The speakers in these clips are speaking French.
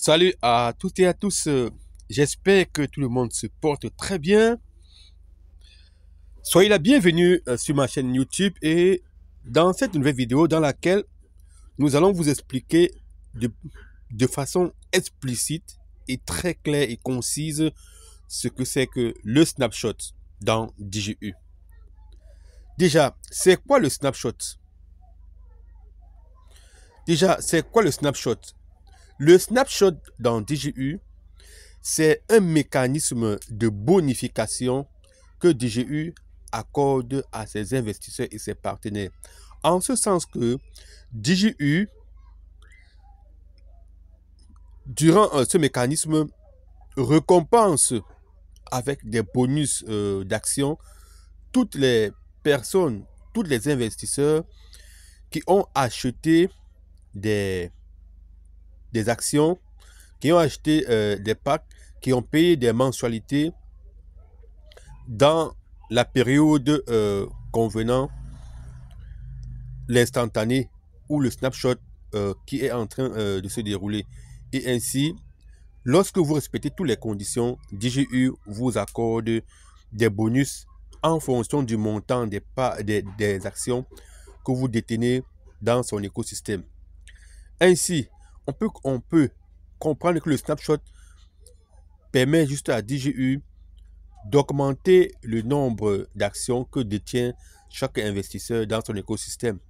Salut à toutes et à tous. J'espère que tout le monde se porte très bien. Soyez la bienvenue sur ma chaîne YouTube et dans cette nouvelle vidéo dans laquelle nous allons vous expliquer de façon explicite et très claire et concise ce que c'est que le snapshot dans DJU. Déjà, c'est quoi le snapshot? Le snapshot dans DJU, c'est un mécanisme de bonification que DJU accorde à ses investisseurs et ses partenaires. En ce sens que DJU, durant ce mécanisme, récompense avec des bonus d'actions toutes les personnes, tous les investisseurs qui ont acheté des actions, qui ont acheté des packs, qui ont payé des mensualités dans la période convenant l'instantané ou le snapshot qui est en train de se dérouler. Et ainsi, lorsque vous respectez toutes les conditions, DJU vous accorde des bonus en fonction du montant des actions que vous détenez dans son écosystème. Ainsi, on peut comprendre que le snapshot permet juste à DJU d'augmenter le nombre d'actions que détient chaque investisseur dans son écosystème.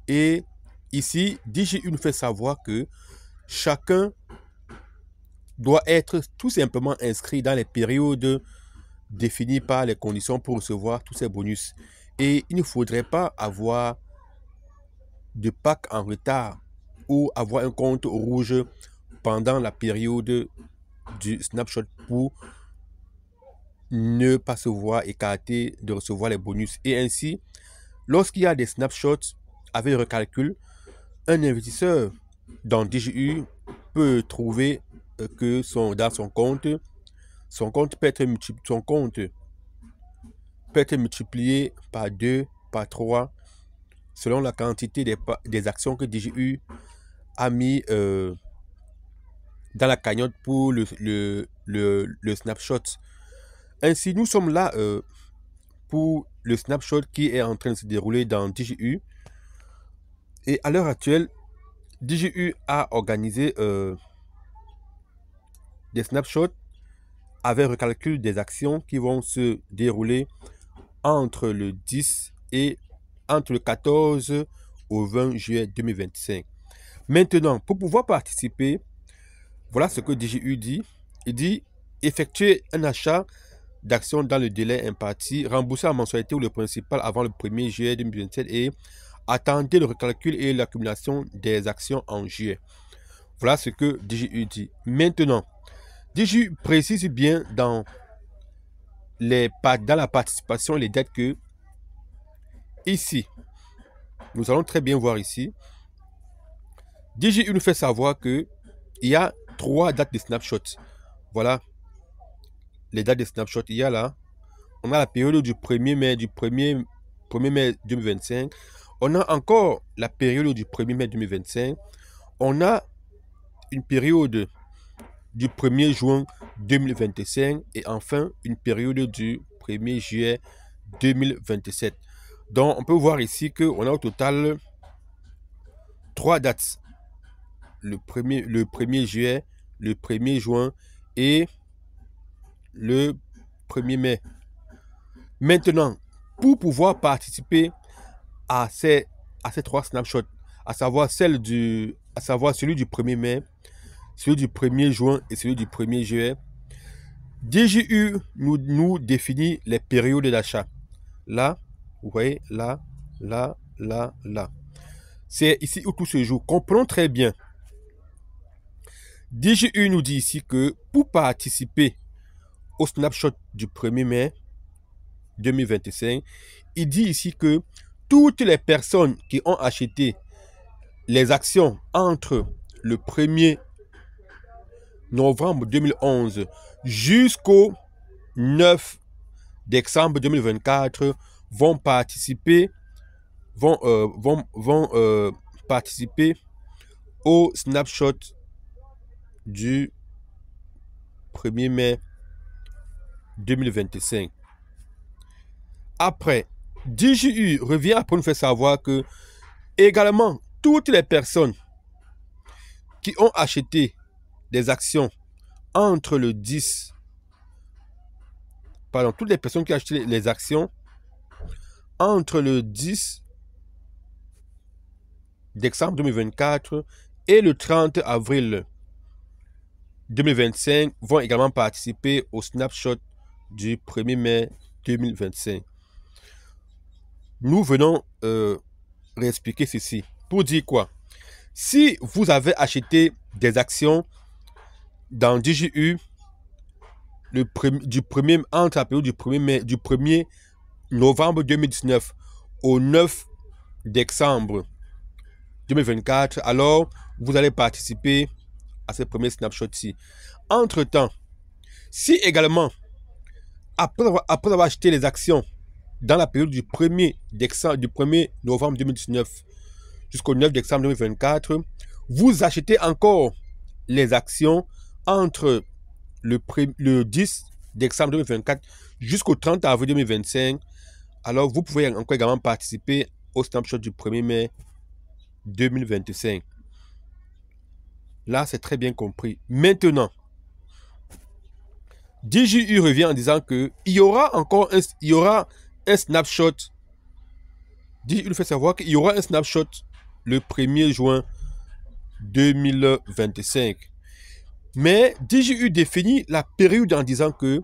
Et ici, DJU nous fait savoir que chacun doit être tout simplement inscrit dans les périodes définies par les conditions pour recevoir tous ces bonus. Et il ne faudrait pas avoir de pack en retard ou avoir un compte rouge pendant la période du snapshot pour ne pas se voir écarté de recevoir les bonus. Et ainsi, lorsqu'il y a des snapshots avec recalcul, un investisseur dans DJU peut trouver que dans son compte peut être multiplié par 2, par 3, selon la quantité des actions que DJU a mis dans la cagnotte pour le snapshot. Ainsi, nous sommes là pour le snapshot qui est en train de se dérouler dans DJU. Et à l'heure actuelle, DJU a organisé des snapshots avec recalcul des actions qui vont se dérouler entre le 10 et entre le 14 au 20 juillet 2025. Maintenant, pour pouvoir participer, voilà ce que DJU dit. Il dit effectuer un achat d'actions dans le délai imparti, rembourser la mensualité ou le principal avant le 1er juillet 2027 et attendez le recalcul et l'accumulation des actions en juillet. Voilà ce que DJU dit. Maintenant, DJU précise bien dans la participation les dates que ici, nous allons très bien voir ici, DJU nous fait savoir que il y a 3 dates de snapshot. Voilà les dates de snapshot. Il y a là, on a la période du 1er mai, 1er mai 2025. On a encore la période du 1er mai 2025. On a une période du 1er juin 2025 et enfin une période du 1er juillet 2027. Donc, on peut voir ici qu'on a au total 3 dates. Le 1er juillet, le 1er juin et le 1er mai. Maintenant, pour pouvoir participer à ces 3 snapshots, à savoir celui du 1er mai, celui du 1er juin et celui du 1er juillet, DJU nous définit les périodes d'achat. Là, vous voyez, là. C'est ici où tout se joue. Comprenons très bien. DJU nous dit ici que pour participer au snapshot du 1er mai 2025, il dit ici que toutes les personnes qui ont acheté les actions entre le 1er novembre 2011 jusqu'au 9 décembre 2024 vont participer au snapshot du 1er mai 2025. Après, DJU revient après nous faire savoir que également toutes les personnes qui ont acheté des actions entre le 10, pardon, toutes les personnes qui ont acheté les actions entre le 10 décembre 2024 et le 30 avril 2025 vont également participer au snapshot du 1er mai 2025. Nous venons réexpliquer ceci. Pour dire quoi? Si vous avez acheté des actions dans DJU entre la période du 1er novembre 2019 au 9 décembre 2024, alors vous allez participer à ce premier snapshot-ci. Entre-temps, si également, après avoir acheté les actions dans la période du 1er novembre 2019 jusqu'au 9 décembre 2024, vous achetez encore les actions entre le 10 décembre 2024 jusqu'au 30 avril 2025, alors vous pouvez encore également participer au snapshot du 1er mai 2025. Là, c'est très bien compris. Maintenant, DJU revient en disant qu'il y aura un snapshot. DJU nous fait savoir qu'il y aura un snapshot le 1er juin 2025. Mais DJU définit la période en disant que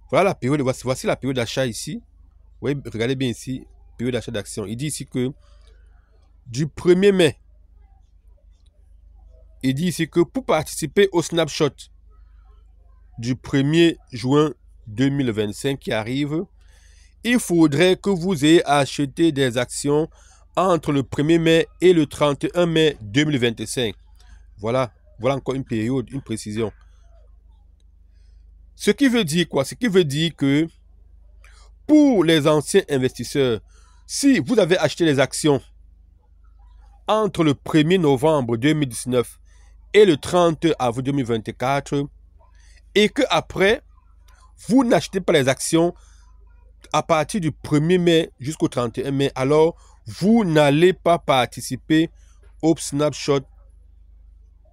voilà la période, voici la période d'achat ici. Oui, regardez bien ici, période d'achat d'actions. Il dit ici que du 1er mai, il dit ici que pour participer au snapshot du 1er juin 2025 qui arrive, il faudrait que vous ayez acheté des actions entre le 1er mai et le 31 mai 2025. Voilà encore une période, une précision. Ce qui veut dire quoi? Ce qui veut dire que pour les anciens investisseurs, si vous avez acheté les actions entre le 1er novembre 2019 et le 30 avril 2024, et que après, vous n'achetez pas les actions à partir du 1er mai jusqu'au 31 mai, alors vous n'allez pas participer au snapshot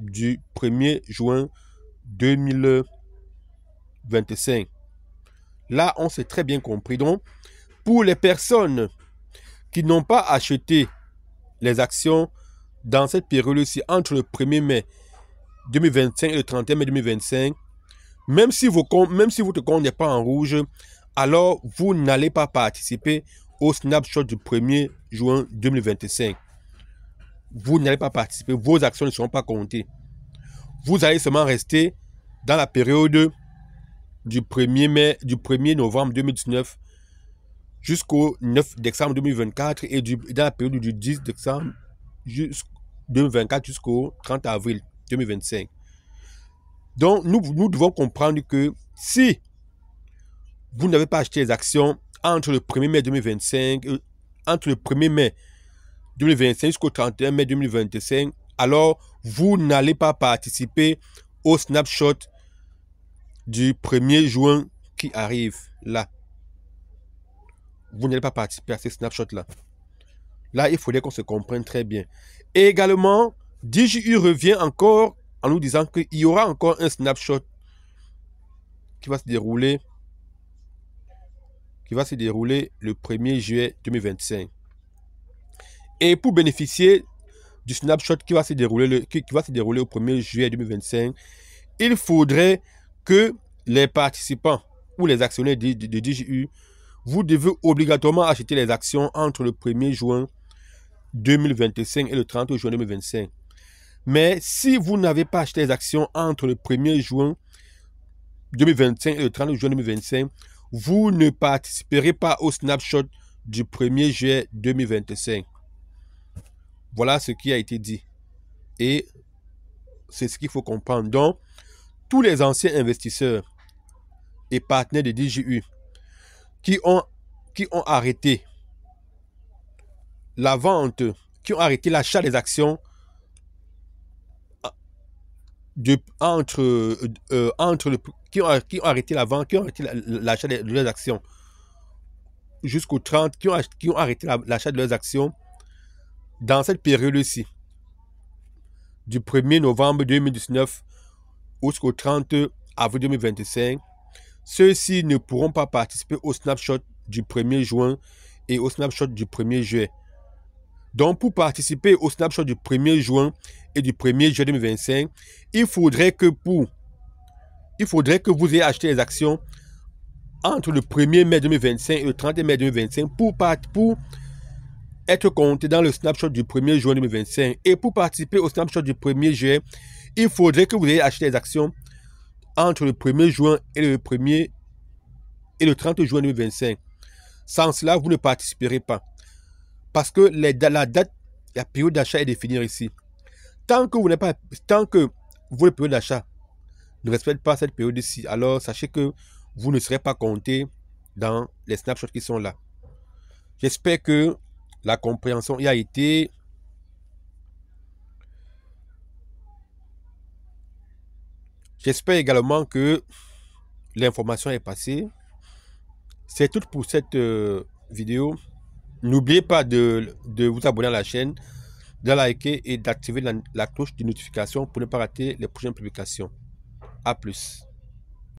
du 1er juin 2025. Là, on s'est très bien compris. Donc, pour les personnes qui n'ont pas acheté les actions dans cette période-ci, entre le 1er mai 2025 et le 31 mai 2025, même si votre compte n'est pas en rouge, alors vous n'allez pas participer au snapshot du 1er juin 2025. Vous n'allez pas participer, vos actions ne seront pas comptées. Vous allez seulement rester dans la période du 1er novembre 2019 jusqu'au 9 décembre 2024 et dans la période du 10 décembre 2024 jusqu'au 30 avril 2025. Donc, nous devons comprendre que si vous n'avez pas acheté les actions entre le 1er mai 2025, entre le 1er mai 2025 jusqu'au 31 mai 2025, alors vous n'allez pas participer au snapshot du 1er juin qui arrive là. Vous n'allez pas participer à ces snapshots-là. Là, il faudrait qu'on se comprenne très bien. Et également, DJU revient encore en nous disant qu'il y aura encore un snapshot qui va se dérouler le 1er juillet 2025. Et pour bénéficier du snapshot qui va se dérouler au 1er juillet 2025, il faudrait que les participants ou les actionnaires de DJU, vous devez obligatoirement acheter les actions entre le 1er juin 2025 et le 30 juin 2025. Mais si vous n'avez pas acheté les actions entre le 1er juin 2025 et le 30 juin 2025, vous ne participerez pas au snapshot du 1er juillet 2025. Voilà ce qui a été dit. Et c'est ce qu'il faut comprendre. Donc, tous les anciens investisseurs et partenaires de DJU qui ont arrêté la vente, qui ont arrêté l'achat des actions qui ont arrêté la vente, qui ont arrêté l'achat de leurs actions jusqu'au 30, qui ont arrêté l'achat de leurs actions dans cette période-ci, du 1er novembre 2019 jusqu'au 30 avril 2025, ceux-ci ne pourront pas participer au snapshot du 1er juin et au snapshot du 1er juillet. Donc, pour participer au snapshot du 1er juin et du 1er juillet 2025, il faudrait que vous ayez acheté les actions entre le 1er mai 2025 et le 30 mai 2025 pour être compté dans le snapshot du 1er juin 2025. Et pour participer au snapshot du 1er juillet, il faudrait que vous ayez acheté les actions entre le 1er juin et le 30 juin 2025. Sans cela, vous ne participerez pas. Parce que la période d'achat est définie ici. Tant que votre période d'achat ne respecte pas cette période-ci, alors sachez que vous ne serez pas compté dans les snapshots qui sont là. J'espère que la compréhension y a été. J'espère également que l'information est passée. C'est tout pour cette vidéo. N'oubliez pas de vous abonner à la chaîne, de liker et d'activer la cloche de notification pour ne pas rater les prochaines publications. A plus.